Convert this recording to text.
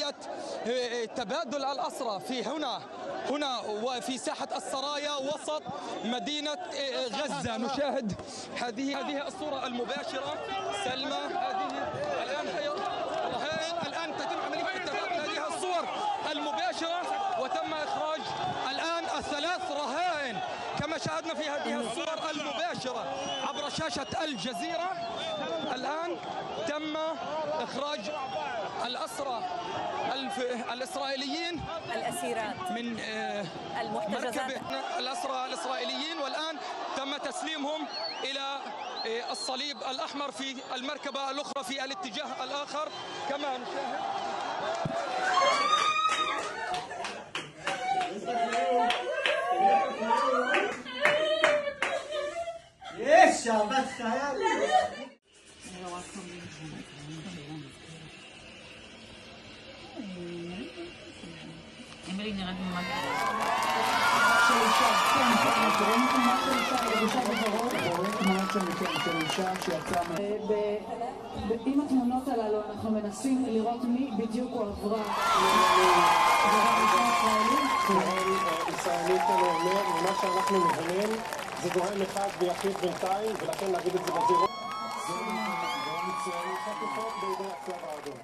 عملية تبادل الأسرى في هنا وفي ساحة السرايا وسط مدينة غزة. نشاهد هذه الصورة المباشرة. سلمى هذه الآن تتم عملية تبادل هذه الصور المباشرة، وتم إخراج الآن الثلاث رهائن كما شاهدنا في هذه الصور المباشرة عبر شاشة الجزيرة. الآن تم إخراج الأسرى الإسرائيليين الأسيرات من المحتجزات الأسرى الإسرائيليين، والآن تم تسليمهم إلى الصليب الأحمر في المركبة الأخرى في الاتجاه الآخر كما نشاهد. ايش يا بس خيال עם התמונות הללו אנחנו מנסים לראות מי בדיוק הוא עברה ישראלית אומר, ממה שאנחנו מבינים זה גורם אחד ויחיד בינתיים, ולכן נגיד את זה בזירות. זה גורם ישראלי חטופות בידי הצלב האדום.